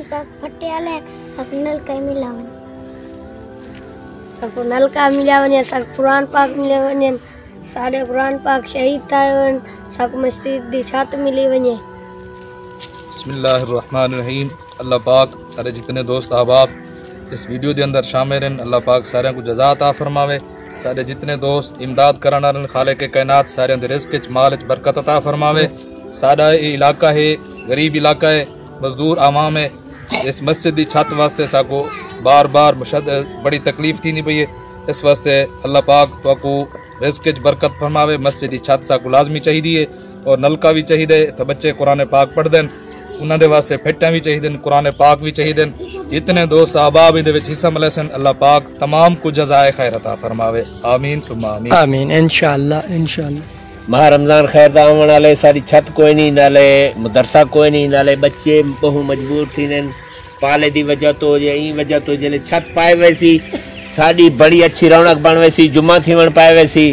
पाक फटे आले सब नलका मिला वने सब नलका मिला वने सब कुरान पाक मिले वने सारे कुरान पाक शहीद थायन सब मस्जिद दी छत मिली वने। बिस्मिल्लाहिर्रहमानिर्रहीम। अल्लाह पाक सारे जितने दोस्त अहबाब इस वीडियो के अंदर शामिल हैं, अल्लाह पाक सारे को जज़ा अता फरमावे। सारे जितने दोस्त इमदाद करन वाले खालिक के कायनात सारे दे रिज़्क़ च माल च बरकत अता फरमावे। साडा ये इलाका है गरीब इलाका है, मजदूर आवाम है। इस मस्जिद की छत वास्ते साको बार बार बड़ी तकलीफ थी पई है। इस वास्ते अल्लाह पाक तो रिज़्क़ च बरकत फरमावे। मस्जिद की छत साको लाजमी चाहिए और नलका भी चाहिए तो बच्चे कुरान पाक पढ़ दें, उन्होंने वास्ते फिटा भी चाहिए, कुरान पाक भी चाहिए। जितने दोस्त अहबाब इहदे विच हिस्सा मिले सन अल्लाह पाक तमाम को जज़ाए खैर अता फरमावे। आमीन सुम्मा आमीन आमीन इंशाअल्लाह इंशाअल्लाह। माह रमज़ान खैर दा आवन वाले सारी छत कोई नहीं, नाले मदरसा कोई नहीं, नाले बच्चे बहु मजबूर थी ने पाले दी वजह तो यही वजह तो जले छत पाए वैसी साड़ी बड़ी अच्छी रौनक बन वैसी जुम्मा थी वन पाए वैसी।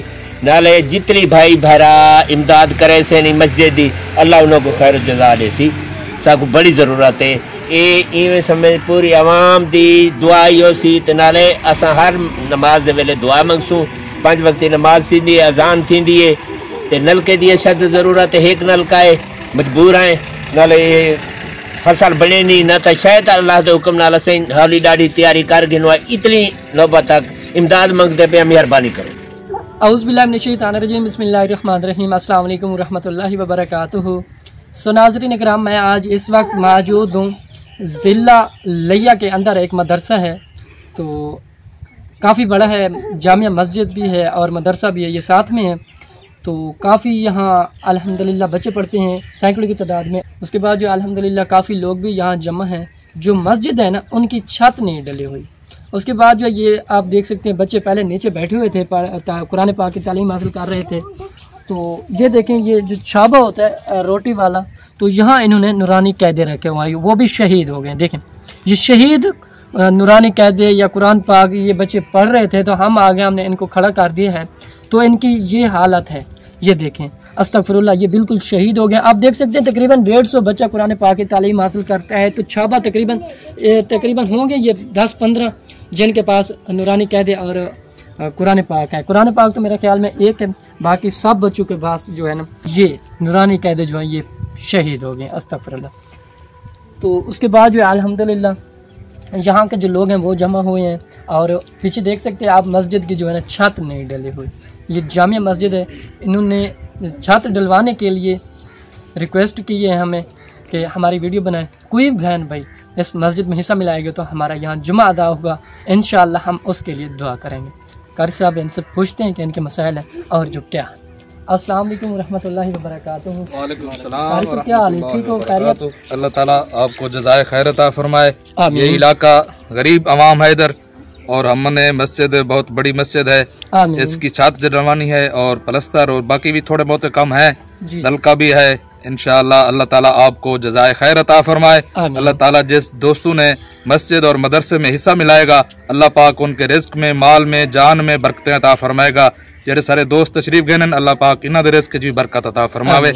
नाले जितनी भाई भरा इमदाद करे से नहीं मस्जिद दी अल्लाह उन्होंने खैर जज़ा दे सी। साकू बड़ी ज़रूरत है इवें समय पूरी आवाम दी दुआ ही सी ते नाले असां हर नमाज दे वेले दुआ मंगसूं। 5 वक्त नमाज थींदी है, अजान थींदी है ते नलके दी शद ज़रूरत है। एक नलका है, मजबूर है, नाले फसल बने नहीं ना तो शायद अल्लाह के हुक्म नाल असीं हाली ॾाढी तैयारी कर गिनो है। इतनी नौबत तक इमदाद मंगते पे मेहरबानी करो। औज़ु बिल्लाहि मिनश शैतानिर रजीम बिस्मिल्लाहिर्रहमानिर्रहीम अस्सलाम वालेकुम रहमतुल्लाहि व बरकातुहू। सो नाज़रीन इकराम, मैं आज इस वक्त मौजूद हूँ ज़िला लिया के अंदर। एक मदरसा है तो काफ़ी बड़ा है, जामिया मस्जिद भी है और मदरसा भी है, ये साथ में है। तो काफ़ी यहाँ अल्हम्दुलिल्लाह बच्चे पढ़ते हैं सैकड़ों की तादाद में। उसके बाद जो अल्हम्दुलिल्लाह काफ़ी लोग भी यहाँ जमा हैं। जो मस्जिद है ना उनकी छत नहीं डली हुई। उसके बाद जो ये आप देख सकते हैं बच्चे पहले नीचे बैठे हुए थे, कुरान पाक की तालीम हासिल कर रहे थे। तो ये देखें ये जो छाबा होता है रोटी वाला, तो यहाँ इन्होंने नूरानी कैदे रखे हुए हैं, वो भी शहीद हो गए। देखें ये शहीद नूरानी कैदे या कुरान पाक ये बच्चे पढ़ रहे थे तो हम आ गए, हमने इनको खड़ा कर दिया है तो इनकी ये हालत है। ये देखें अस्तगफिरुल्लाह, ये बिल्कुल शहीद हो गए। आप देख सकते हैं तकरीबन 150 बच्चा कुरान पाक की तालीम हासिल करता है। तो छाबा तकरीबन होंगे ये 10-15 जिनके पास नूरानी कैदे और कुरान पाक है। कुरान पाक तो मेरे ख्याल में एक है, बाकी सब बच्चों के पास जो है ना ये नूरानी कैदे जो हैं ये शहीद हो गए। अस्तगफिरुल्लाह। तो उसके बाद जो है अल्हम्दुलिल्लाह यहाँ के जो लोग हैं वो जमा हुए हैं और पीछे देख सकते हैं आप मस्जिद की जो है ना छत नहीं डली हुई। ये जामिया मस्जिद है, इन्होंने छत डलवाने के लिए रिक्वेस्ट की है हमें कि हमारी वीडियो बनाएं। कोई बहन भाई इस मस्जिद में हिस्सा मिलाएगा तो हमारा यहाँ जुमा अदा होगा, इंशाअल्लाह हम उसके लिए दुआ करेंगे। कारी साहब इनसे पूछते हैं कि इनके मसाइल हैं और जो क्या। अस्सलाम वालेकुम रहमतुल्लाहि व बरकातुहू। वालेकुम सलाम व क्या हाल है? ठीक हो? खैरियत? अल्लाह ताला आपको जज़ाए खैर अता फरमाए। ये इलाका गरीब आवाम है इधर और हमने मस्जिद बहुत बड़ी मस्जिद है, इसकी छत डलवानी है और प्लस्तर और बाकी भी थोड़े बहुत काम है, नलका भी है। इंशाअल्लाह अल्लाह ताला आपको जज़ाए खैर अता फरमाए। अल्लाह ताला जिस दोस्तों ने मस्जिद और मदरसे में हिस्सा मिलाएगा अल्लाह पाक उनके रिज़्क़ में, माल में, जान में बरकतें अता फरमाएगा। जेरे सारे दोस्त तशरीफ गए अल्लाह पाक इन्हां दे रिज़्क़ भी बरकत अता फरमावे।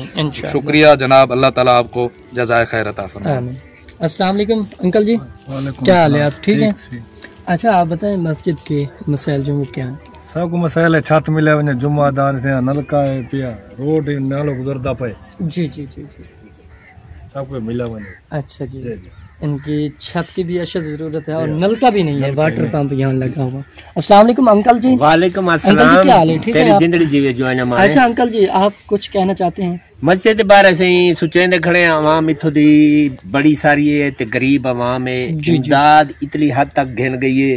शुक्रिया जनाब, अल्लाह ताला आपको जज़ाए खैर अता फरमाए। अस्सलाम वालेकुम अंकल जी, क्या हाल है? आप ठीक हैं? अच्छा आप बताएं मस्जिद के मसाइल जो वो क्या है? सब को मसाइल है, छत मिले वने जुम्मा दान थे, नलका है पिया, रोड नालो गुजरदा पे। जी जी जी जी सब को मिला वने। अच्छा जी, इनकी छत की भी अशद जरूरत है और नलका भी नहीं है, वाटर पंप यहाँ लगा हुआ। अस्सलाम वालेकुम अंकल जी। वालेकुम अस्सलाम। अंकल जी क्या हाल है? ठीक है? जिंदगी जीवे जो है ना। अच्छा अंकल जी आप कुछ कहना चाहते हैं? मस्जिद के बारे से ही सुचेंदे खड़े आवाम इथों दी बड़ी सारी है ते गरीब आवाम है, इमदाद इतनी हद तक घिन गई है।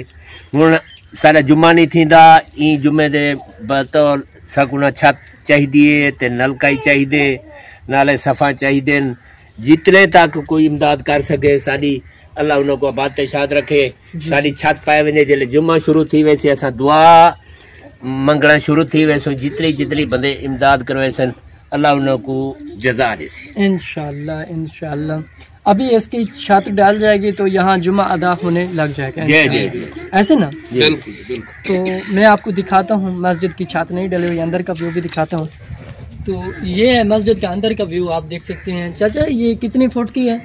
हुण सारा जुम्मा नहीं थींदा, ई जुम्मे दे बतौर सकुना छत चाहिए ते नलका ही चाहिए, नाले सफ़ा चाहिए। जितने तक कोई इमदाद कर सके साड़ी अल्लाह उन्होंने को बात शाद रखे। साड़ी छत पाए वने जले जुम्मा शुरू थी वैसे असा दुआ मंगना शुरू थी वैसे जितनी बंदे इमदाद करवे सन अल्लाह उन्होंने को जज़ा दे इंशाअल्लाह इंशाअल्लाह। अभी इसकी छत डाल जाएगी तो यहाँ जुमा अदा होने लग जाएगा। ऐसे ना? बिल्कुल। तो मैं आपको दिखाता हूँ, मस्जिद की छत नहीं डली हुई, अंदर का व्यू भी दिखाता हूँ। तो ये है मस्जिद का अंदर का व्यू, आप देख सकते हैं। चाचा ये कितने फुट की है?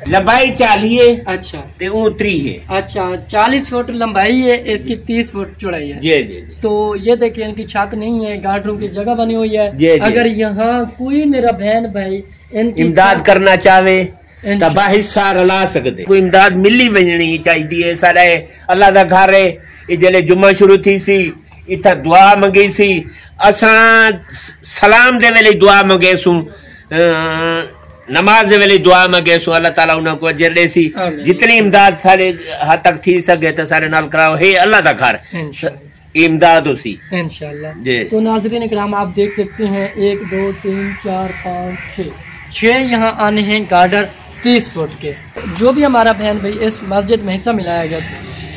लंबाई 40 है, अच्छा ते ऊंची है। अच्छा 40 फुट लंबाई है, इसकी 30 फुट चौड़ाई है। जी जी। तो ये देखिए इनकी छत नहीं है, गार्ड रूम की जगह बनी हुई है। जी। अगर यहाँ कोई मेरा बहन भाई इनकी इमदाद करना चाहे तो बाहिस्सा रला सकते, कोई इमदाद मिली वजनी चाहिए। सारा अल्लाह का घर है। ये जले जुम्मा शुरू थी सी इतना दुआ मंगी सी, असा सलाम दे वेले दुआ मंगे सू, नमाज दे वेले दुआ मंगे सू। अल्लाह ताला उन्हें को अजर दे सी। जितनी इमदाद सारे हद तक थी सके तो सारे नाल कराओ। हे अल्लाह का घर इमदाद उसी इंशाल्लाह। तो नाज़रीन इकराम आप देख सकते हैं 1 2 3 4 5 6 यहाँ आने हैं गार्डर 30 फुट के। जो भी हमारा बहन भाई इस मस्जिद में हिस्सा मिलाएगा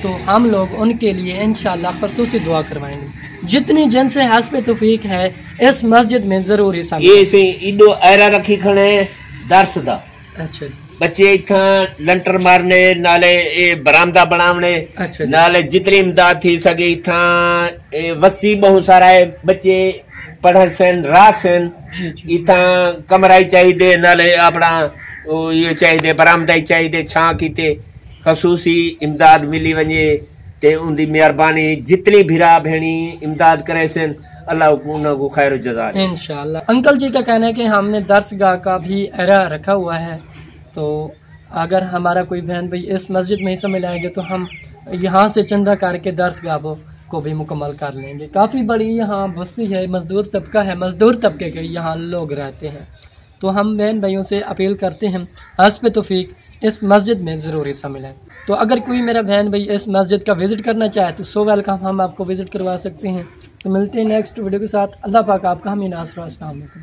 तो हम लोग उनके लिए इंशाल्लाह खसूसी दुआ करवाएंगे। जितनी जन से हस्ब तौफीक है इस मस्जिद में जरूर हिस्सा। ये से इडो ऐरा रखी खड़े दर्स दा। अच्छा जी। बच्चे इतना लंटर मारने नाले ये बरामदा बनावने। अच्छा नाले जितनी इमदाद थी सके इतना वसी बहुत सारा है। बच्चे पढ़ सन राह सन इतना कमरा ही चाहिए, नाले अपना ये चाहिए बरामदा ही चाहिए छां कीते खसूसी इमदाद मिली वने ते उनकी मेहरबानी। जितनी भिरा भेणी इमदाद करे सन अल्लाह को खैर जज़ा इंशाल्लाह। अंकल जी का कहना है कि हमने दर्सगाह का भी एरा रखा हुआ है, तो अगर हमारा कोई बहन भाई इस मस्जिद में हिस्सा मिलाएंगे तो हम यहाँ से चंदा करके दर्सगाह को भी मुकम्मल कर लेंगे। काफ़ी बड़ी यहाँ बस्ती है, मजदूर तबका है, मजदूर तबके के यहाँ लोग रहते हैं। तो हम बहन भाइयों से अपील करते हैं हस्ब तौफीक इस मस्जिद में ज़रूर हिस्सा मिलाएं। तो अगर कोई मेरा बहन भाई इस मस्जिद का विज़िट करना चाहे तो सो वेलकम, हम आपको विज़िट करवा सकते हैं। तो मिलते हैं नेक्स्ट वीडियो के साथ। अल्लाह पाक आपका हमें नासर। अस्सलाम वालेकुम।